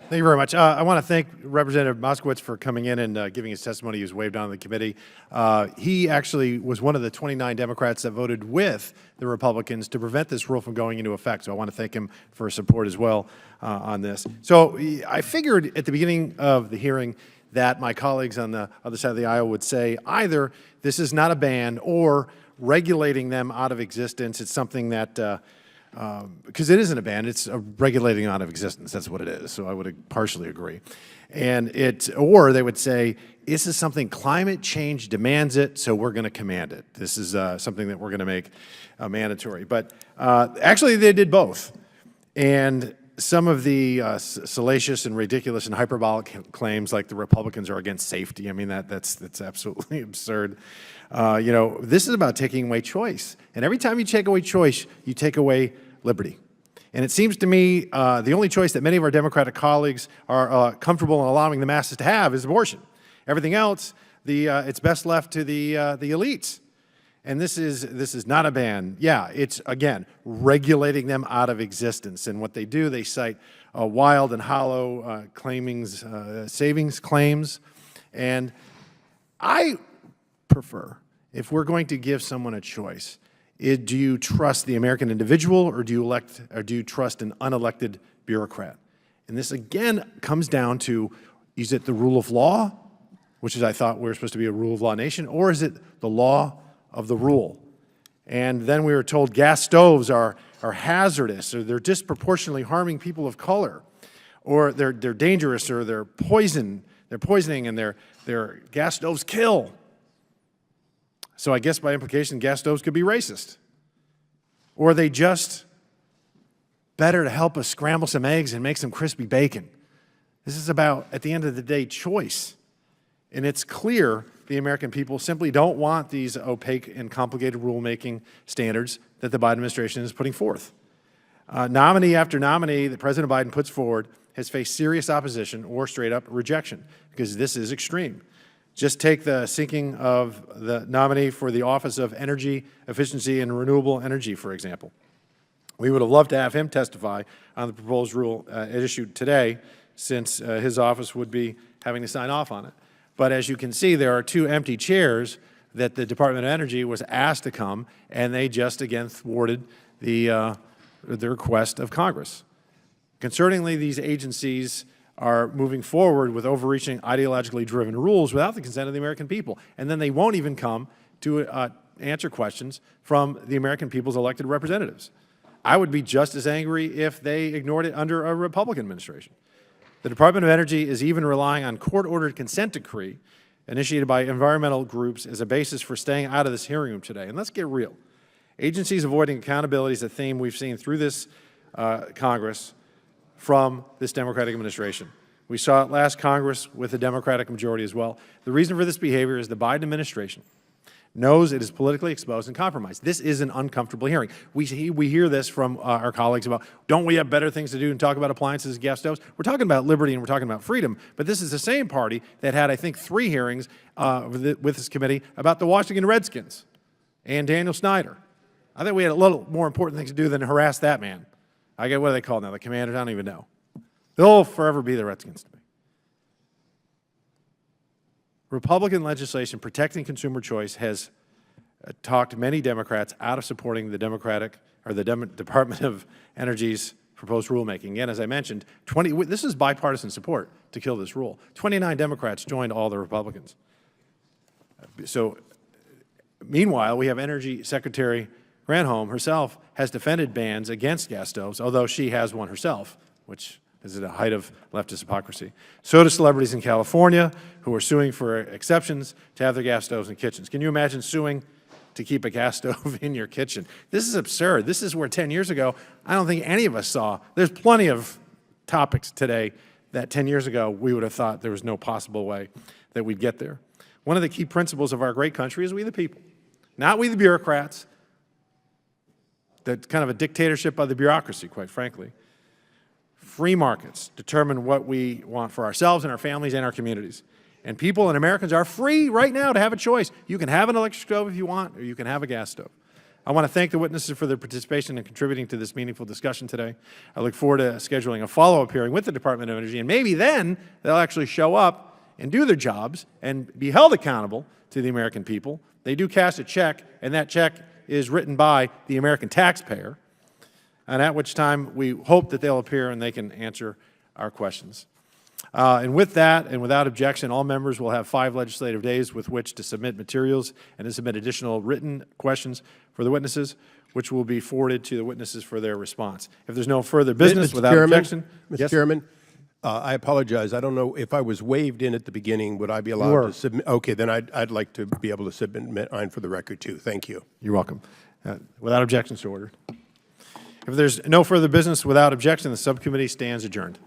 Thank you very much. I want to thank Representative Moskowitz for coming in and giving his testimony. He was waved on in the committee. He actually was one of the 29 Democrats that voted with the Republicans to prevent this rule from going into effect. So I want to thank him for his support as well on this. So I figured at the beginning of the hearing that my colleagues on the other side of the aisle would say either this is not a ban or regulating them out of existence. It's something that because it isn't a ban, it's a regulating out of existence. That's what it is. So I would partially agree. And or they would say, this is something climate change demands it, so we're going to command it. This is something that we're going to make mandatory. But actually, they did both. And some of the salacious and ridiculous and hyperbolic claims, like the Republicans are against safety, I mean, that's absolutely absurd. You know, this is about taking away choice. And every time you take away choice, you take away liberty. And it seems to me the only choice that many of our Democratic colleagues are comfortable in allowing the masses to have is abortion. Everything else, it's best left to the elites. And this is not a ban. Yeah, it's, again, regulating them out of existence. And what they do, they cite wild and hollow savings claims. And I prefer, if we're going to give someone a choice, do you trust the American individual or do you trust an unelected bureaucrat? And this again comes down to, is it the rule of law, which is I thought we were supposed to be a rule of law nation, or is it the law of the rule? And then we were told gas stoves are hazardous, or they're disproportionately harming people of color, or they're dangerous, or they're poisoning, and their gas stoves kill. So I guess by implication, gas stoves could be racist. Or are they just better to help us scramble some eggs and make some crispy bacon? This is about, at the end of the day, choice. And it's clear the American people simply don't want these opaque and complicated rulemaking standards that the Biden administration is putting forth. Nominee after nominee that President Biden puts forward has faced serious opposition or straight-up rejection, because this is extreme. Just take the sinking of the nominee for the Office of Energy Efficiency and Renewable Energy, for example. We would have loved to have him testify on the proposed rule it issued today, since his office would be having to sign off on it. But as you can see, there are 2 empty chairs that the Department of Energy was asked to come, and they just, again, thwarted the request of Congress. Concerningly, these agencies are moving forward with overreaching, ideologically driven rules without the consent of the American people. And then they won't even come to answer questions from the American people's elected representatives. I would be just as angry if they ignored it under a Republican administration. The Department of Energy is even relying on court-ordered consent decree initiated by environmental groups as a basis for staying out of this hearing room today. And let's get real. Agencies avoiding accountability is a theme we've seen through this Congress from this Democratic administration. We saw it last Congress with a Democratic majority as well. The reason for this behavior is the Biden administration knows it is politically exposed and compromised. This is an uncomfortable hearing. We hear this from our colleagues about, don't we have better things to do than talk about appliances and gas stoves? We're talking about liberty and we're talking about freedom, but this is the same party that had, I think, 3 hearings with this committee about the Washington Redskins and Daniel Snyder. I think we had a little more important things to do than harass that man. What are they called now? The Commanders? I don't even know. They'll forever be the Redskins to me. Republican legislation protecting consumer choice has talked many Democrats out of supporting the Department of Energy's proposed rulemaking. Again, as I mentioned, this is bipartisan support to kill this rule. 29 Democrats joined all the Republicans. So, meanwhile, we have Energy Secretary Granholm herself has defended bans against gas stoves, although she has one herself, which is at the height of leftist hypocrisy. So do celebrities in California who are suing for exceptions to have their gas stoves in kitchens. Can you imagine suing to keep a gas stove in your kitchen? This is absurd. This is where 10 years ago, I don't think any of us saw. There's plenty of topics today that 10 years ago we would have thought there was no possible way that we'd get there. One of the key principles of our great country is we the people, not we the bureaucrats. That's kind of a dictatorship by the bureaucracy, quite frankly. Free markets determine what we want for ourselves and our families and our communities. And people and Americans are free right now to have a choice. You can have an electric stove if you want, or you can have a gas stove. I want to thank the witnesses for their participation and contributing to this meaningful discussion today. I look forward to scheduling a follow-up hearing with the Department of Energy, and maybe then they'll actually show up and do their jobs and be held accountable to the American people. They do cash a check, and that check is written by the American taxpayer, and at which time we hope that they'll appear and they can answer our questions. And with that, and without objection, all members will have 5 legislative days with which to submit materials and to submit additional written questions for the witnesses, which will be forwarded to the witnesses for their response. If there's no further business, without objection. Mr. Chairman, I apologize. I don't know if I was waved in at the beginning. Would I be allowed to submit? Okay, then I'd like to be able to submit mine for the record too. Thank you. You're welcome. Without objection, so ordered. If there's no further business, without objection, the subcommittee stands adjourned.